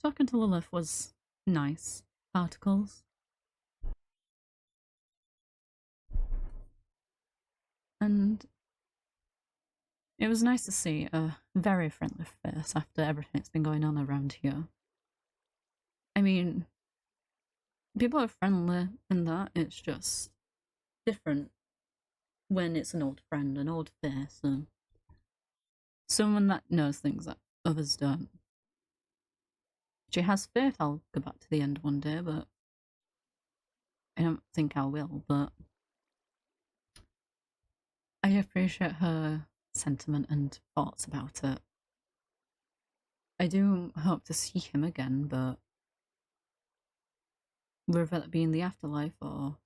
talking to Lilith was nice. Particles. And it was nice to see a very friendly face after everything that's been going on around here. I mean, people are friendly in that, it's just different when it's an old friend, an old face, and someone that knows things that others don't. She has faith I'll go back to the end one day, but I don't think I will, but I appreciate her sentiment and thoughts about it. I do hope to see him again, but whether that be in the afterlife or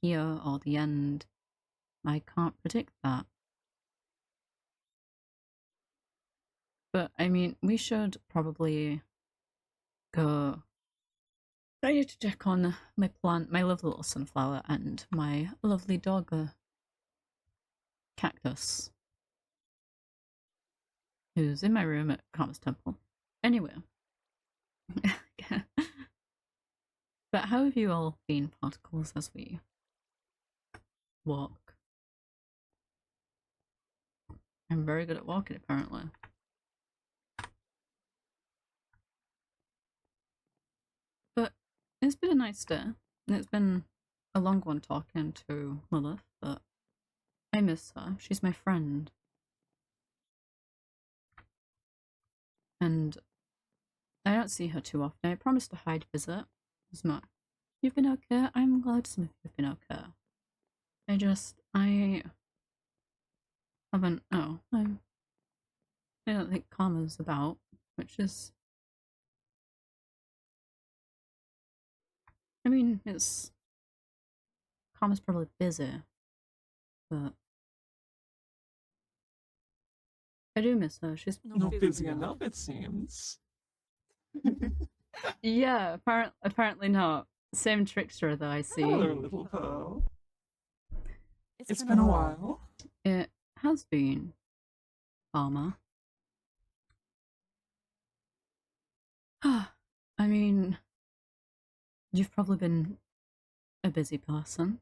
here or the end, I can't predict that. But I mean, we should probably go. I need to check on my plant, my lovely little sunflower, and my lovely dog, Cactus, who's in my room at Karma's Temple. Anyway. But how have you all been, Particles, as we walk? I'm very good at walking, apparently. But it's been a nice day, and it's been a long one talking to Lilith, but I miss her. She's my friend. And I don't see her too often. I promised to hide visit. It's not. You've been okay? I'm glad some of you've been okay. I haven't. Oh, I don't think Karma's about, which is. I mean, it's. Karma's probably busy, but. I do miss her. She's not busy enough, it seems. Yeah, apparently not. Same trickster that I see. Hello, little pearl. It's been a while. It has been, Karma. I mean, you've probably been a busy person.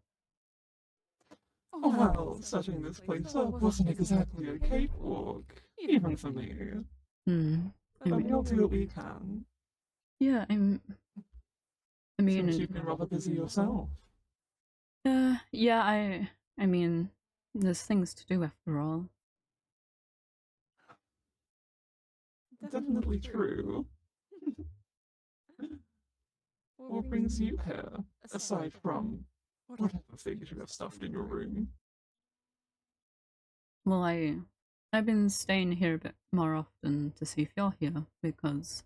Oh, well, setting this place up wasn't exactly a cakewalk, even for me. But we'll do what we can. Yeah, I mean... Since you've been rather busy yourself. Yeah, I mean, there's things to do after all. Definitely true. What brings you here, aside from whatever things you have stuffed in your room? Well, I've been staying here a bit more often to see if you're here, because,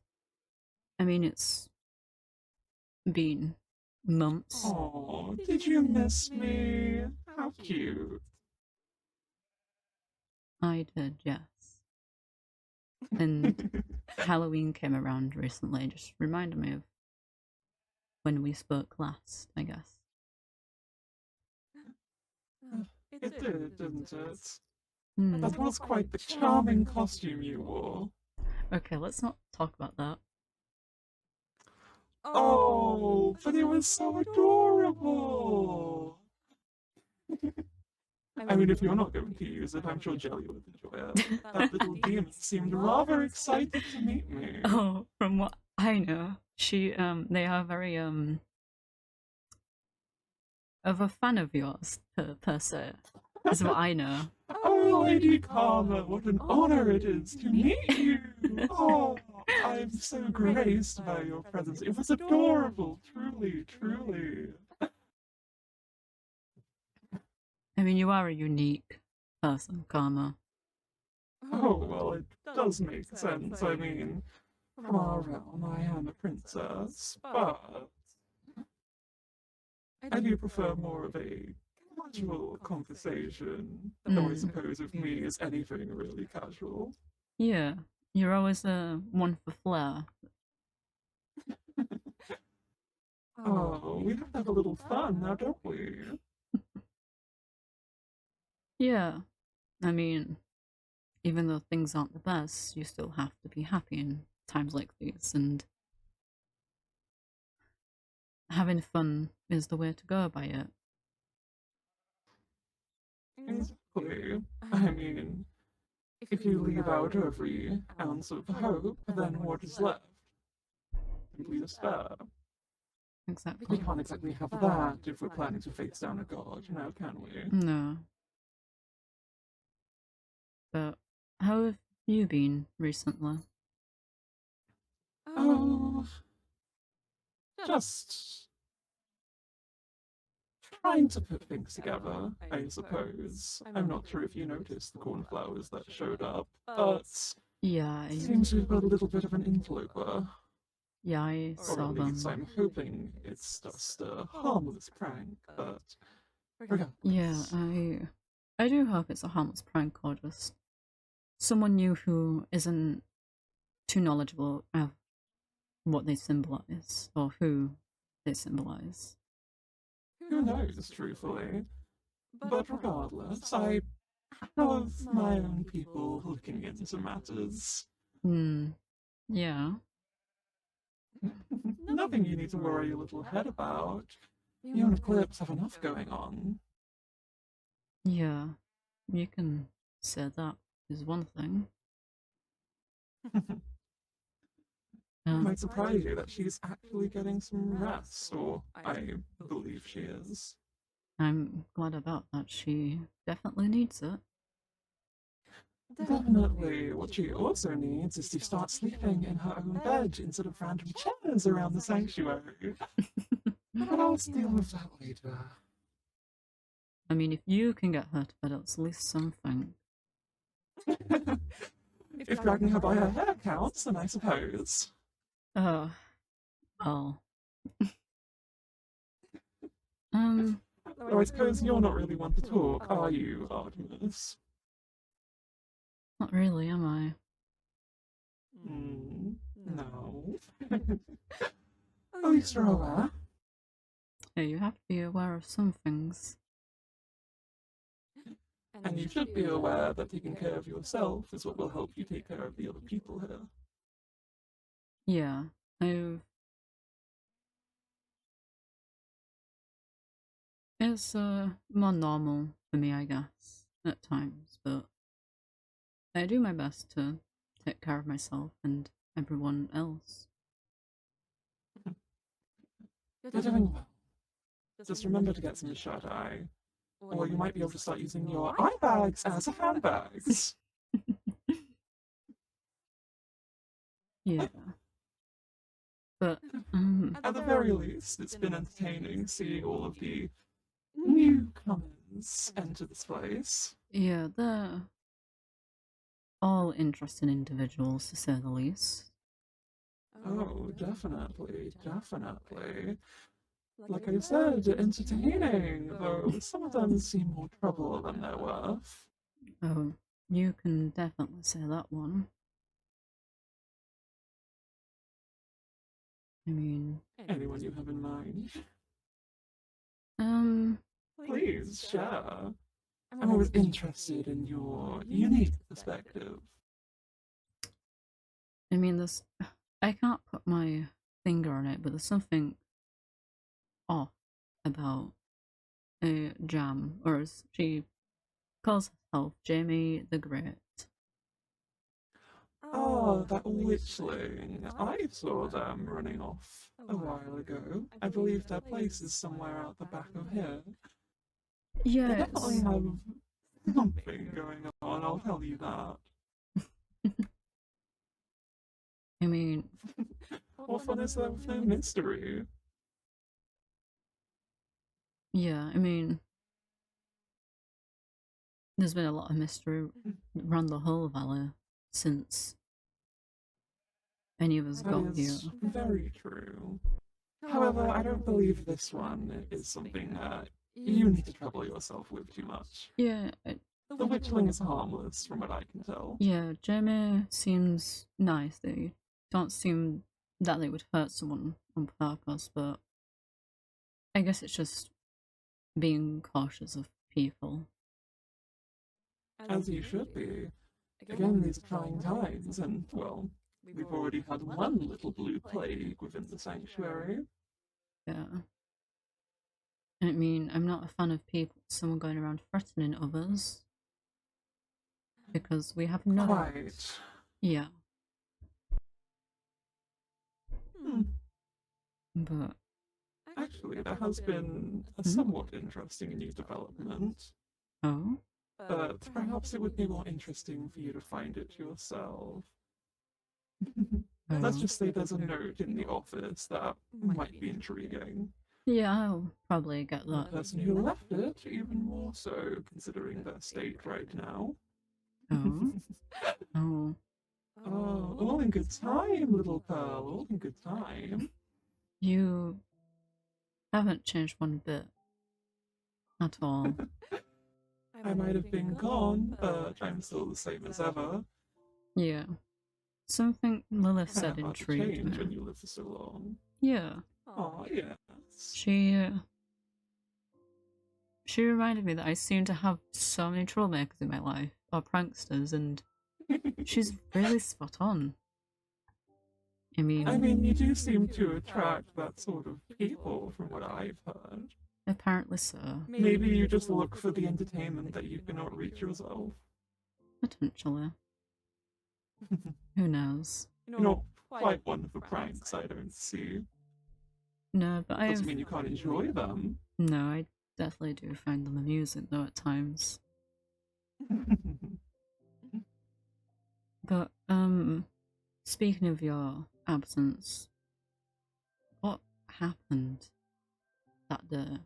I mean, it's been months. Oh, did you miss me? How cute. I did, yes. And Halloween came around recently, just reminded me of when we spoke last, I guess. It did, didn't it? That was quite the charming costume you wore. Okay, let's not talk about that. Oh, but it was so adorable! I mean, if you're not going to use it, I'm sure Jelly would enjoy it. That little demon seemed rather excited to meet me. Oh, from what I know, they are very, of a fan of yours, per se, is what I know. Oh, Lady Karma, what an honor it is to meet you! Oh, I'm so graced by your presence. It was adorable, truly, truly. I mean, you are a unique person, Karma. Oh, well, it does make sense. I mean, from our realm, I am a princess, but I do prefer more of a casual conversation, though I suppose of me is anything really casual. Yeah, you're always one for flair. Oh, we have to have a little fun now, don't we? Yeah, I mean, even though things aren't the best, you still have to be happy in times like these, and having fun is the way to go by it. Exactly. I mean, if you leave out every ounce of hope, then what is left? Simply despair. We Exactly. can't exactly have that if we're planning to face down a god, now can we? No. But how have you been recently? Oh, just trying to put things together, I suppose. I'm not sure if you noticed the cornflowers that showed up, but Yeah, it seems we've got a little bit of an interloper. yeah, I Or saw at least them. I'm hoping it's just a harmless prank, but regardless. Yeah, I do hope it's a harmless prank or just someone new who isn't too knowledgeable of what they symbolize or who they symbolize. Who knows, truthfully? But regardless, I have my own people looking into matters. Hmm. Yeah. Nothing you need to worry your little head about. You and Eclipse have enough going on. Yeah. You can say that is one thing. It might surprise you that she's actually getting some rest, or I believe she is. I'm glad about that. She definitely needs it. Definitely. What she also needs is to start sleeping in her own bed instead of random chairs around the sanctuary. But I'll deal with that later. I mean, if you can get her to bed, it's at least something. If dragging her by her hair counts, then I suppose. Oh. Oh. Though I suppose you're not really one to talk, are you, Artemis? Not really, am I? No. At least you're aware. Yeah, you have to be aware of some things. And you should be aware that taking care of yourself is what will help you take care of the other people here. Yeah, it's more normal for me, I guess, at times, but I do my best to take care of myself and everyone else. You're doing well. Just remember to get some shut eye. Or you might be able to start using your eye bags as handbags. Yeah. But, At the very least, it's been entertaining seeing all of the newcomers enter this place. yeah, they're all interesting individuals, to say the least. Oh, definitely, definitely. Like I said, entertaining, though some of them seem more trouble than they're worth. Oh, you can definitely say that one. I mean, Anyone you have in mind? um, Please share. I'm always interested in your unique perspective. I mean, I can't put my finger on it, but there's something off about a Jam, or as she calls herself, Jamie the Great. Oh, that witchling. I saw them running off a while ago. I believe their place is somewhere out the back of here. They Yeah, definitely have something going on, I'll tell you that. I mean, What fun is there with no mystery? yeah, I mean, there's been a lot of mystery around the whole valley since any of us That got here. is very true. However, I don't believe this one is something that you need to trouble yourself with too much. Yeah, The witchling is harmless, from what I can tell. yeah, Jamie seems nice. They don't seem that they would hurt someone on purpose, but I guess it's just being cautious of people. As you should be. Again, these are trying times, and, well, we've already had one little blue plague within the sanctuary. Yeah. I mean, I'm not a fan of someone going around threatening others. Because we have no... Quite. Yeah. Hmm. But... Actually, there has been a somewhat interesting new development. Oh? But perhaps it would be more interesting for you to find it yourself. Let's just say there's a note in the office that might be intriguing. Yeah, I'll probably get The that. person who left it, even more so, considering their state right now. Oh? Oh. Oh, all in good time, little Pearl, all in good time. You haven't changed one bit. At all. I might have been gone, but I'm still the same as ever. Yeah. Something Lilith said Hard to intrigued change when me. you live for so long. Yeah. Oh, yes. She reminded me that I seem to have so many troublemakers in my life, or pranksters, and she's really spot on. I mean, you do seem to attract that sort of people, from what I've heard. Apparently so. Maybe you just look for the entertainment that you cannot reach yourself. Potentially. Who knows? You're not quite one for pranks, I don't see. No, but Doesn't mean you can't enjoy them. No, I definitely do find them amusing, though, at times. But, speaking of your absence, what happened that day?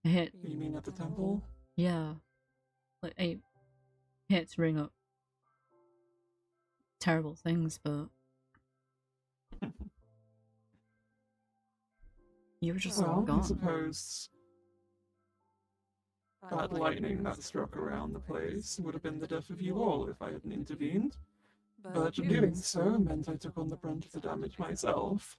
You mean at the temple? Yeah. Like, I hate to bring up terrible things, but you were just gone. I suppose that lightning that struck around the place would have been the death of you all if I hadn't intervened. But doing so meant I took on the brunt of the damage myself.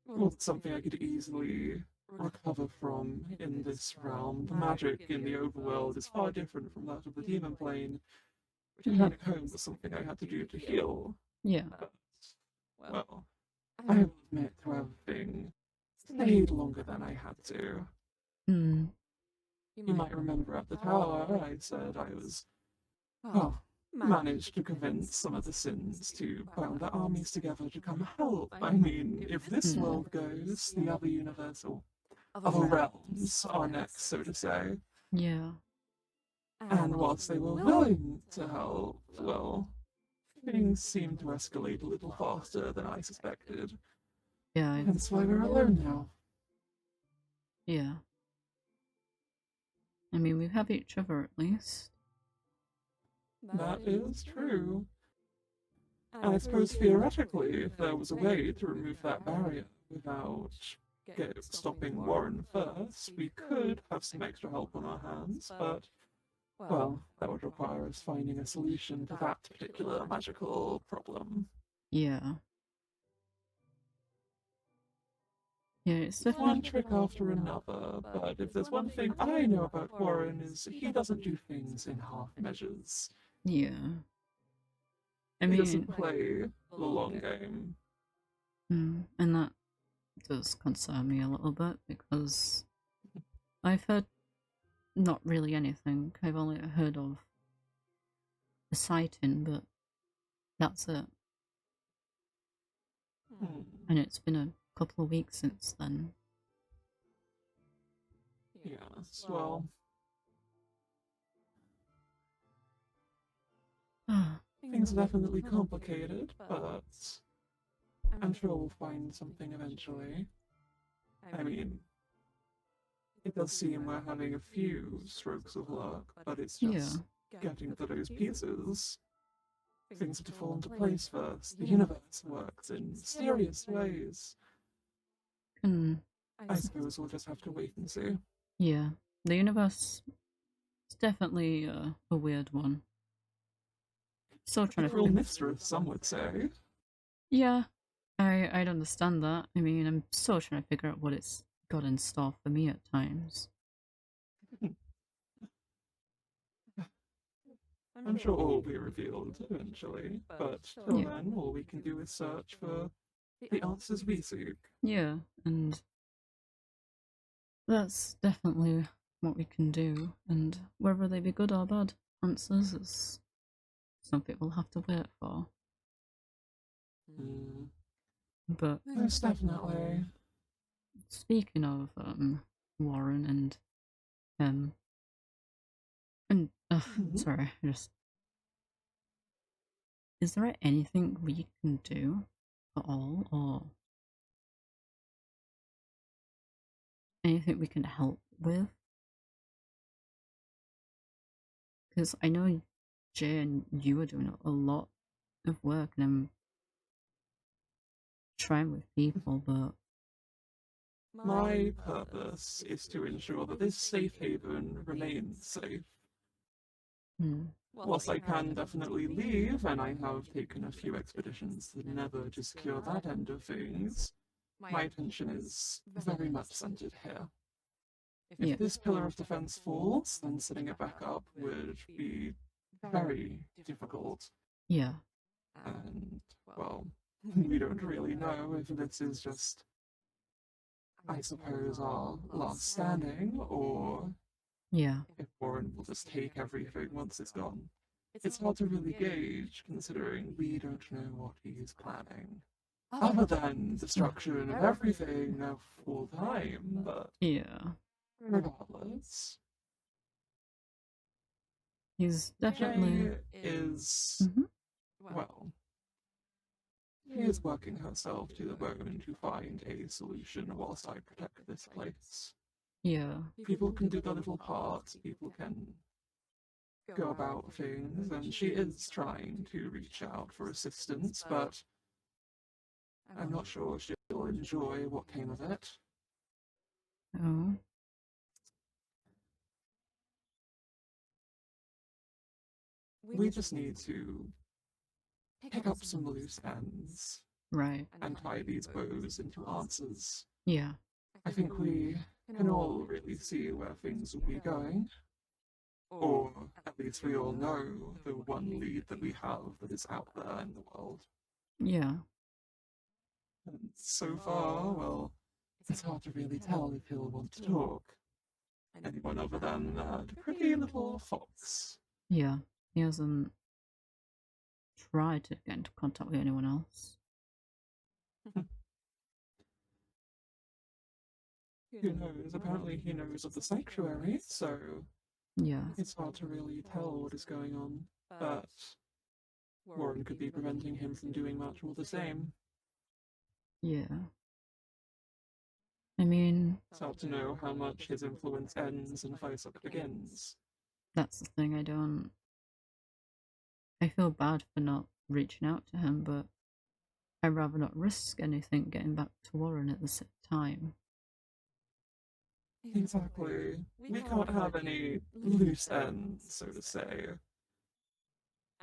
Well, it's something I could easily recover from in this realm. The magic in the overworld is far different from that of the demon plane. Returning home was something I had to do to heal. Yeah. But, well, I will admit to having stayed longer than I had to. You might remember at the tower I said I was, managed to convince some of the Sins to bound their armies together to come help. I mean, if this world goes, the other universal other realms are next, so to say. Yeah. And whilst they were willing to help, well, things seemed to escalate a little faster than I suspected. Yeah. That's why we're alone now. Yeah. I mean, we have each other at least. That is true. And I suppose theoretically, if there was a way to remove that barrier without stopping Warren first, we could have some extra help on our hands, but, well, that would require us finding a solution to that particular magical problem. Yeah. Yeah, it's definitely one trick after another, but if there's one thing I know about Warren is he doesn't do things in half measures. Yeah. He doesn't play the long game. And that does concern me a little bit because I've heard not really anything. I've only heard of a sighting, but that's it. And it's been a couple of weeks since then. Yes, well... things are definitely complicated, but I'm sure we'll find something eventually. I mean, it does seem we're having a few strokes of luck, but it's just getting to those pieces. Things have to fall into place first. The universe works in mysterious ways. I suppose we'll just have to wait and see. Yeah, the universe is definitely a weird one. Still trying to figure out. Mistress, some would say. Yeah, I'd understand that. I mean, I'm still trying to figure out what it's got in store for me at times. I'm sure all will be revealed eventually, but till Yeah. then, all we can do is search for the answers we seek. Yeah, and that's definitely what we can do, and whether they be good or bad answers is something we'll have to wait for. Mm, But most definitely. speaking of Warren um and sorry, just is there anything we can do at all, or anything we can help with? Because I know Jay and you are doing a lot of work, and I'm trying with people, but My purpose is to ensure that this safe haven remains safe. Whilst I can definitely leave, and I have taken a few expeditions to the Nether to secure that end of things, my attention is very much centered here. yeah, If this pillar of defense falls, then setting it back up would be very difficult. yeah, And, well, we don't really know if this is just, I suppose, our last standing, or yeah, if Warren will just take everything once it's gone. It's hard to really gauge, considering we don't know what he's planning. Other than destruction of everything of all time, but yeah. regardless. He's definitely. Jay is, Mhm. well, she is working herself to the bone to find a solution whilst I protect this place. Yeah, People can do their little part, people can go about things, and she is trying to reach out for assistance, but I'm not sure she'll enjoy what came of it. oh, We just need to pick up some loose ends right, and tie these bows into answers. yeah, I think we can all really see where things will be going. Or at least we all know the one lead that we have that is out there in the world. yeah, And so far, well, it's hard to really tell if he'll want to talk. Anyone other than that pretty little fox. yeah. He hasn't tried to get into contact with anyone else. Who knows? Apparently he knows of the sanctuary, so Yeah, it's hard to really tell what is going on. But Warren could be preventing him from doing much all the same. yeah. I mean, It's hard to know how much his influence ends and Visoc begins. that's the thing. I feel bad for not reaching out to him, but I'd rather not risk anything getting back to Warren at the same time. Exactly. We can't have any loose ends, so to say.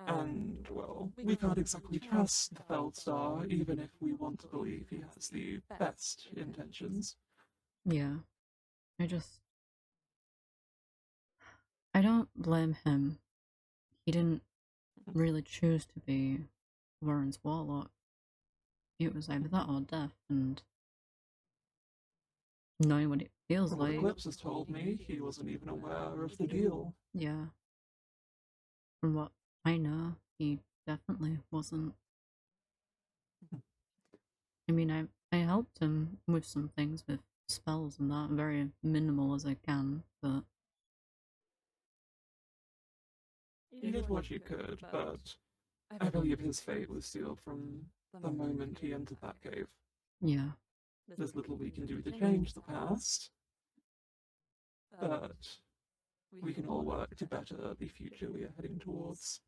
And, well, we can't exactly trust the Feldstar, even if we want to believe he has the best intentions. Yeah, I just. I don't blame him. He didn't really choose to be Warren's warlock. It was either that or death, and knowing what it feels From what like. Eclipse has told me, he wasn't even aware of the deal. Yeah. From what I know, he definitely wasn't. I mean, I helped him with some things with spells and that, very minimal as I can, but You did what you could, but I believe his fate was sealed from the moment he entered that cave. yeah, There's little we can do to change the past, but we can all work to better the future we are heading towards.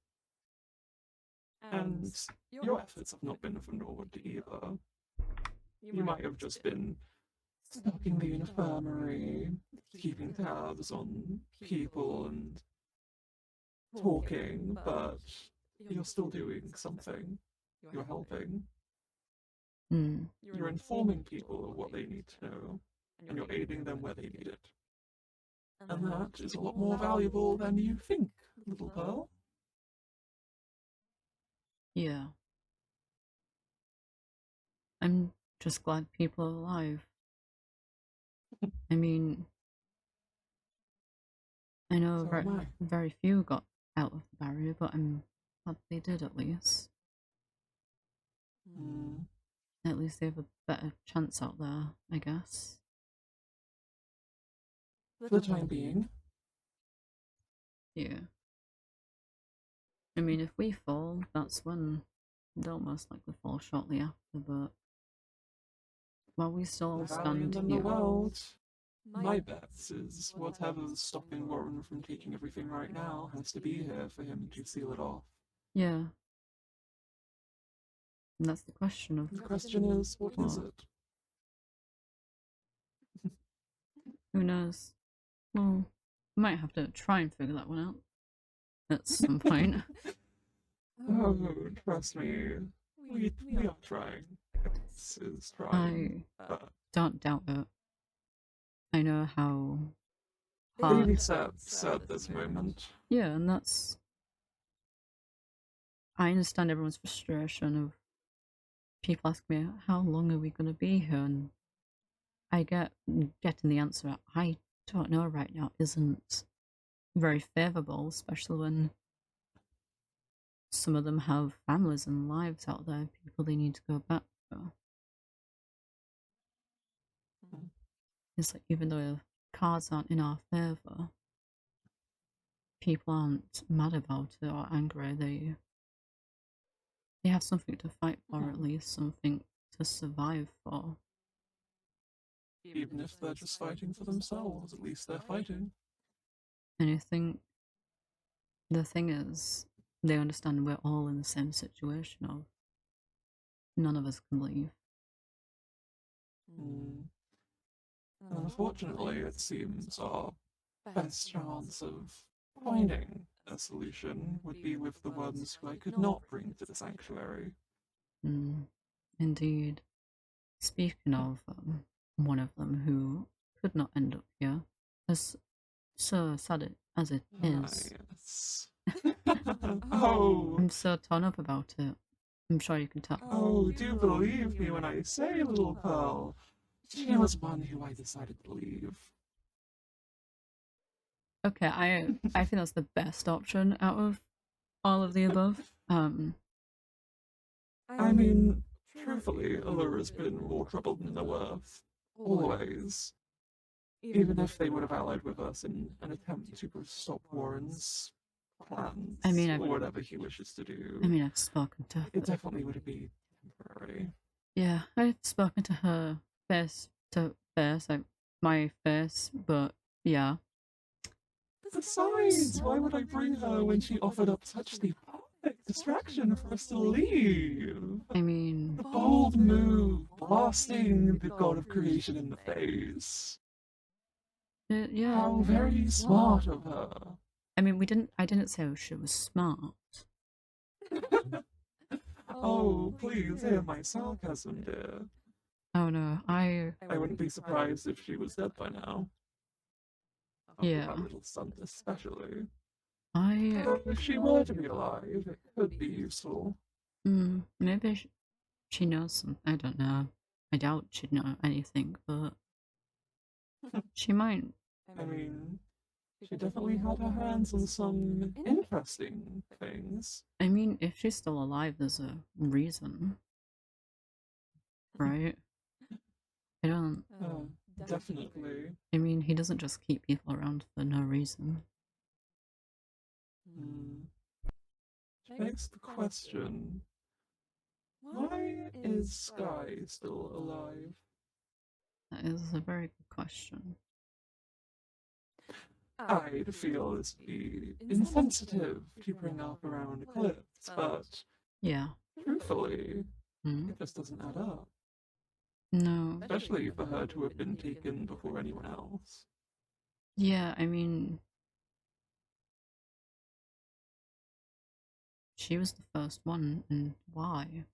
And your efforts have not been for naught either. You might have just been stocking the infirmary, keeping tabs on people and talking, but you're still doing something. You're helping. You're informing people of what they need to know, and you're aiding them where they need it. And that is a lot more valuable than you think, little Pearl. Yeah. I'm just glad people are alive. I mean, I know So am I. very few got out of the barrier, but I'm glad they did at least. Mm. At least they have a better chance out there, I guess. For the time being. Yeah. I mean, if we fall, that's when they'll most likely fall shortly after, but while we still all The valley and stand then the here. world. My bet is whatever's stopping Warren from taking everything right now has to be here for him to seal it off. Yeah. And that's the question of The question is, what is it? who knows? Well, we might have to try and figure that one out at some point. Oh, trust me. We are trying. X is trying. I don't doubt it. I know how Baby hard. steps at this moment. Yeah, and that's. I understand everyone's frustration of people asking me, how long are we going to be here? And I getting the answer, I don't know right now, isn't very favourable, especially when some of them have families and lives out there, people they need to go back to. It's like, even though cards aren't in our favour, people aren't mad about it or angry. They have something to fight for, at least something to survive for. Even if they're just fighting for themselves, at least they're fighting. And I think the thing is, they understand we're all in the same situation of none of us can leave. Mm. Unfortunately, it seems our best chance of finding a solution would be with the ones who I could not bring to the sanctuary. Indeed. Speaking of one of them who could not end up here, as so sad as it is, Yes. Oh, I'm so torn up about it. I'm sure you can tell. oh, do believe me when I say, little Pearl, she was one who I decided to leave. Okay, I think that's the best option out of all of the above. I mean, truthfully, Allura's been more trouble than they're worth. Always. Even if they would have allied with us in an attempt to stop Warren's plans, or whatever he wishes to do. I've spoken to her. It definitely would be temporary. Yeah, I've spoken to her face to face, like my face, but yeah. Besides, why would I bring her when she offered up such the perfect distraction for us to leave? I mean, The bold move, blasting the god of creation in the face. yeah. How very smart of her. I mean, I didn't say she was smart. Oh, please hear my sarcasm, dear. Oh no, I wouldn't be surprised if she was dead by now. Yeah. My little son especially. I If she were to be alive, it could be useful. maybe she knows some. I don't know. I doubt she'd know anything, but she might. I mean, she definitely had her hands on some interesting things. I mean, if she's still alive, there's a reason, right? I don't. Definitely. I mean, he doesn't just keep people around for no reason. Which begs the question, why is Sky still alive? That is a very good question. I'd feel this would be insensitive to bring up around Eclipse, but Yeah. truthfully, it just doesn't add up. No. Especially for her to have been taken before anyone else. Yeah, I mean, she was the first one, and why?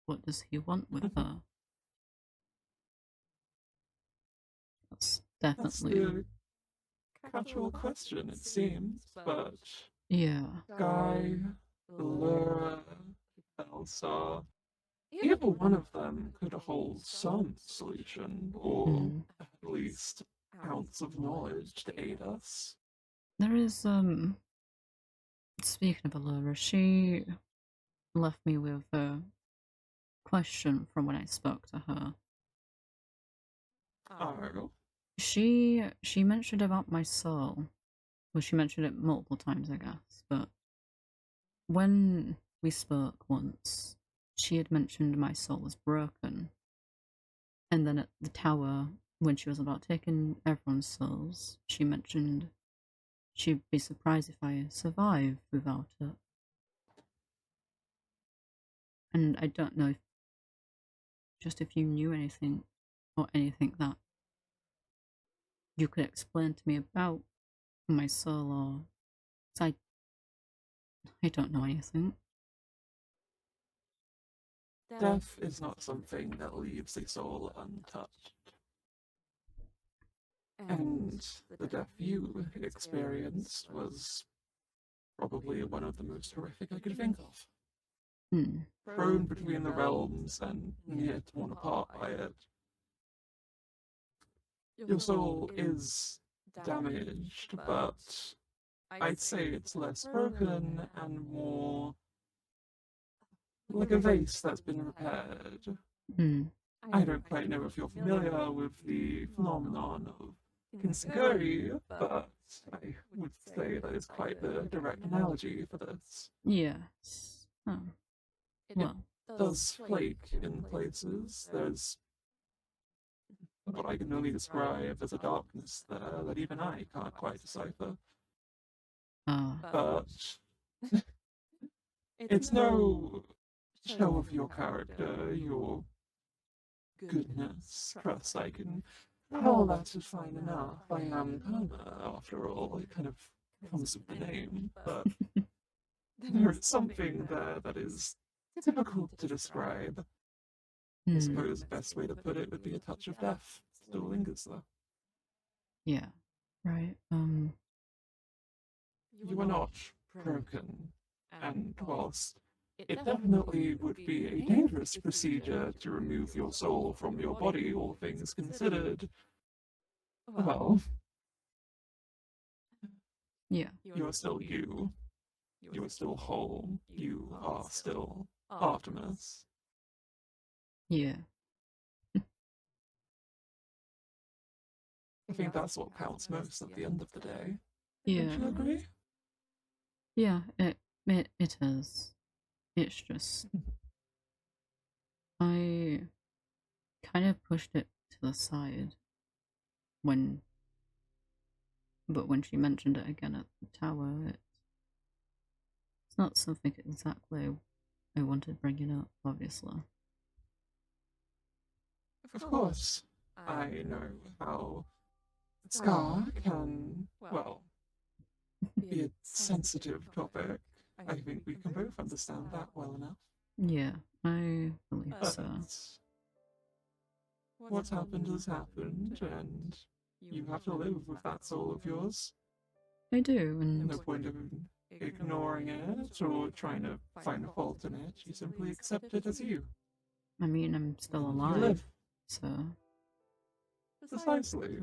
What does he want with her? That's definitely. That's the casual question, it seems, but Yeah. Guy, Laura, else are either one of them could hold some solution, or Hmm. at least ounce of knowledge to aid us. There is, speaking of Allura, she left me with a question from when I spoke to her. Oh, She mentioned about my soul. Well, she mentioned it multiple times, I guess, but when we spoke once, she had mentioned my soul was broken. And then at the tower, when she was about taking everyone's souls, she mentioned she'd be surprised if I survived without it. And I don't know if you knew anything or anything that you could explain to me about my soul, or 'cause I don't know anything. death is not something that leaves a soul untouched. And the death you experienced was probably one of the most horrific I could think of. Hmm. Thrown between the realms and near torn apart by it. Your soul is damaged, but I'd say it's less broken and more like a vase that's been repaired. Hmm. I don't quite know if you're familiar with the phenomenon of Kinsiguri, but I would say that is quite the direct analogy for this. Yes. Oh. Well. It does flake in places. There's what I can only describe as a darkness there that even I can't quite decipher. But it's no show of your character, your goodness. Trust I can tell that is fine enough. I am Karma, after all. It kind of comes with the name, but there is something there that is difficult to describe. I Hmm. suppose the best way to put it would be a touch of death. Still lingers there. Yeah. Right. You are not broken, and whilst it definitely would be a dangerous procedure to remove your soul from your body, all things considered, well, Yeah. you are still you. You are still whole. You are still Artemis. Yeah. I think that's what counts most at the end of the day. Yeah. Don't you agree? Yeah. It is. It's just I kind of pushed it to the side when, but when she mentioned it again at the tower, it's not something exactly I wanted bringing up, obviously. Of course, I know how Scar can, well, be a sensitive topic. I think we can both understand that well enough. Yeah, I believe But so. what's happened has happened, and you have to live with that soul of yours. I do, and No point of ignoring it or trying to find a fault in it. You simply accept it as you. I mean, I'm still You alive, live. so Precisely.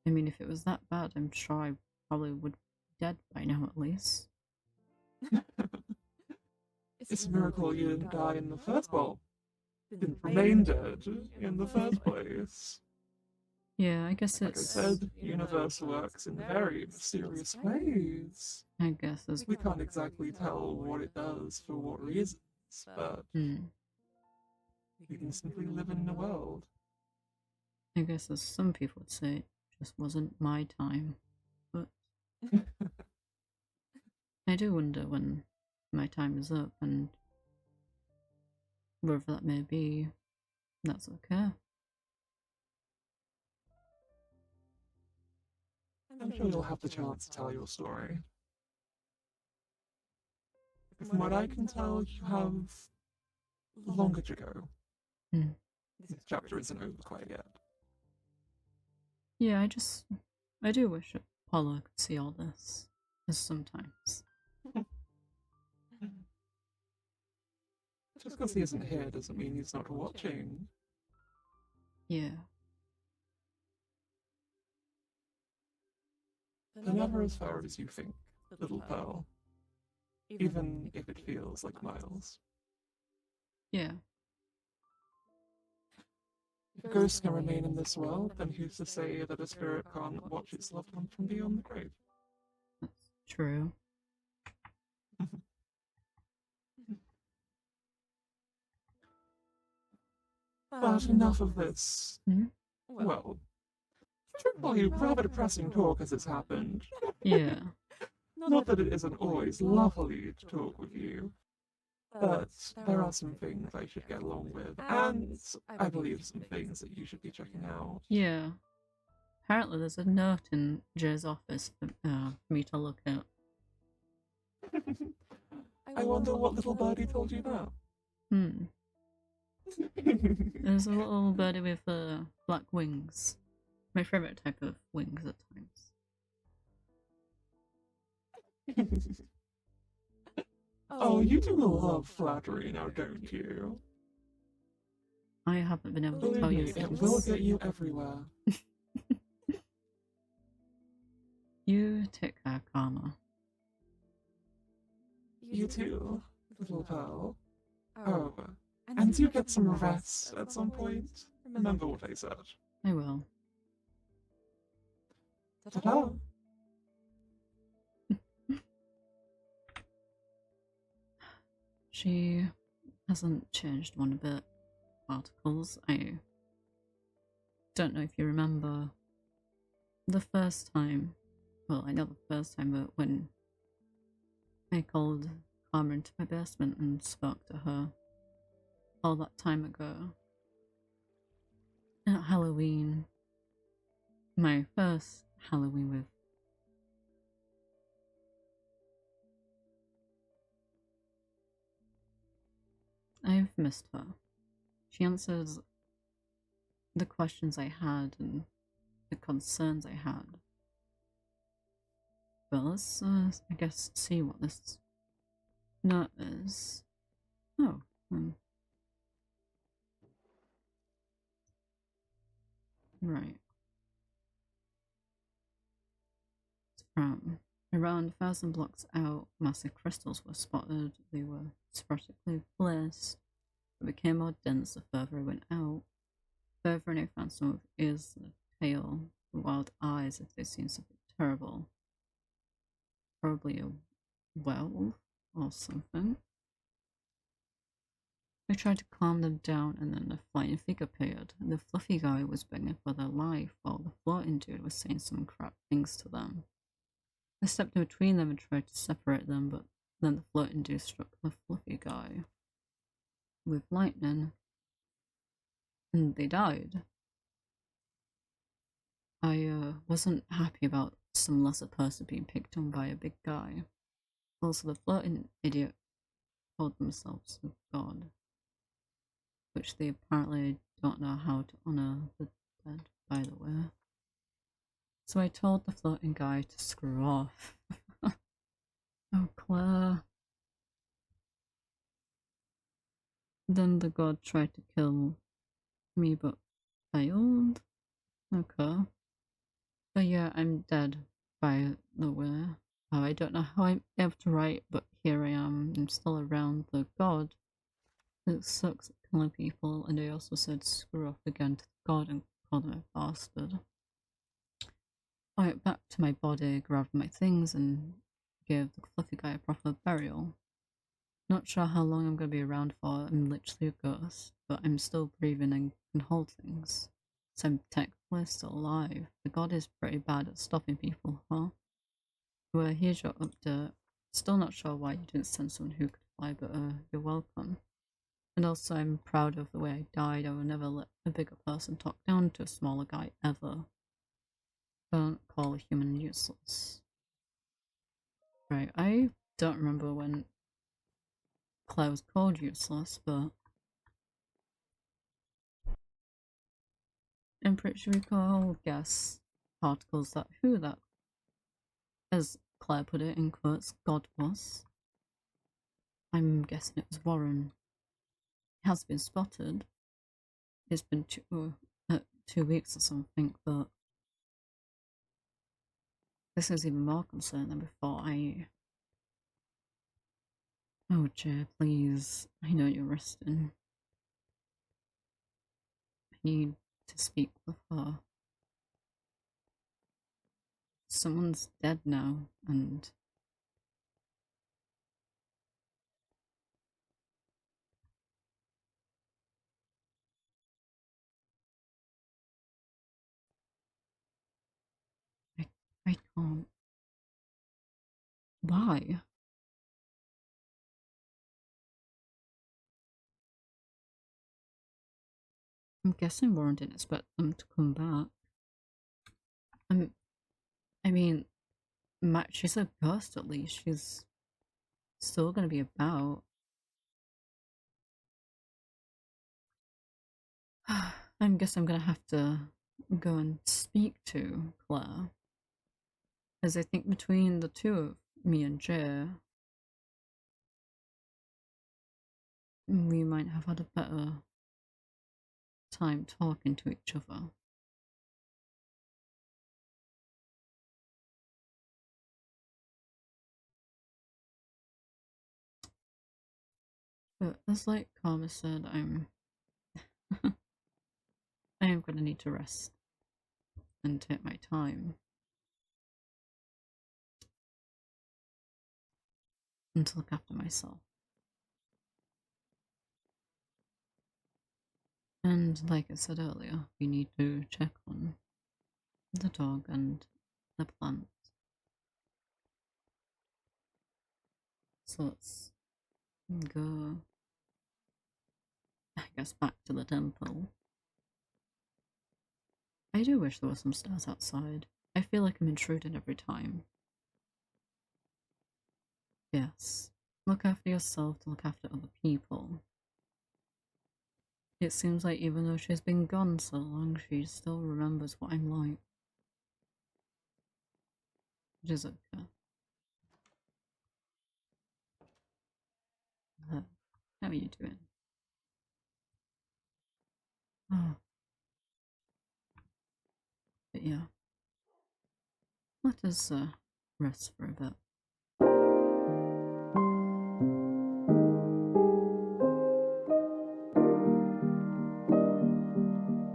I mean, if it was that bad, I'm sure I probably would be dead by now at least. It's a miracle you didn't die in the first well, didn't remain dead in the first place. Yeah, I guess Like I it's. said, universe works in very mysterious ways. I guess as We can't exactly tell what it does for what reasons, but hmm, we can simply live in the world. I guess as some people would say, it just wasn't my time. But I do wonder when my time is up, and wherever that may be, that's okay. I'm sure you'll have the chance to tell your story. From what I can tell, you have longer to go. Hmm. This chapter isn't over quite yet. Yeah, I do wish Apollo could see all this, as sometimes. Just because he isn't here doesn't mean he's not watching. Yeah. They're never as far as you think, little Pearl. Even if it feels like miles. Yeah. If ghosts can remain in this world, then who's to say that a spirit can't watch its loved one from beyond the grave? That's true. But enough of this. Hmm? Well, truthfully, rather depressing talk as it's happened. Yeah. Not that it isn't always lovely to talk with you, but there are some things I should get along with, and I believe some things that you should be checking out. Yeah. Apparently there's a note in Jay's office for me to look at. I wonder what little birdie told you that. There's a little birdie with black wings. My favourite type of wings at times. Oh, you do love flattery now, don't you? I haven't been able to Believe tell you me, things. it will get you everywhere. You take care, Karma. You too, little Pearl. Oh, and you get some rest at some point. Remember what I said. I will. Ta-da! She hasn't changed one bit. Articles. I don't know if you remember the first time. Well, I know the first time, but when I called Karma into my basement and spoke to her all that time ago. At Halloween. My first Halloween with I've missed her. She answers the questions I had and the concerns I had. But let's, I guess, see what this note is. Oh, right. It's from around 1,000 blocks out, massive crystals were spotted. They were sporadically placed. It became more dense the further I went out. Further, and I found some of ears, the tail, the wild eyes, if they'd seen something terrible. Probably a werewolf or something. I tried to calm them down, and then a flying figure appeared. The fluffy guy was begging for their life, while the floating dude was saying some crap things to them. I stepped in between them and tried to separate them, but then the floating dude struck the fluffy guy with lightning, and they died. I wasn't happy about some lesser person being picked on by a big guy. Also, the floating idiot called themselves a god, which they apparently don't know how to honor the dead, by the way. So I told the floating guy to screw off. Oh, Claire. Then the god tried to kill me, but failed. Okay. But yeah, I'm dead, by the way. I don't know how I'm able to write, but here I am. I'm still around the god. It sucks at killing people, and I also said screw off again to the god and called him a bastard. I went back to my body, grabbed my things, and gave the fluffy guy a proper burial. Not sure how long I'm going to be around for. I'm literally a ghost, but I'm still breathing and can hold things. So I'm technically still alive. The god is pretty bad at stopping people, huh? Well, here's your update. Still not sure why you didn't send someone who could fly, but you're welcome. And also, I'm proud of the way I died. I will never let a bigger person talk down to a smaller guy ever. Don't call a human useless. Right, I don't remember when Claire was called useless, but I'm pretty sure we can all guess particles that who that, as Claire put it in quotes, God was. I'm guessing it was Warren. has been spotted. It's been 2 weeks or something, but this is even more concerning before I. Oh, Jay, please. I know you're resting. I need to speak with her. Someone's dead now, and I can't. Why? I'm guessing Warren didn't expect them to come back. I mean, she's a ghost at least. She's still gonna be about. I guess I'm gonna have to go and speak to Claire. As I think between the two of me and Jay, we might have had a better time talking to each other. But as like Karma said, I am gonna need to rest and take my time and to look after myself. And like I said earlier, we need to check on the dog and the plant. So let's go, I guess, back to the temple. I do wish there were some stairs outside. I feel like I'm intruding every time. Yes. Look after yourself to look after other people. It seems like even though she's been gone so long, she still remembers what I'm like. Which is okay. How are you doing? Oh. But yeah. Let us rest for a bit.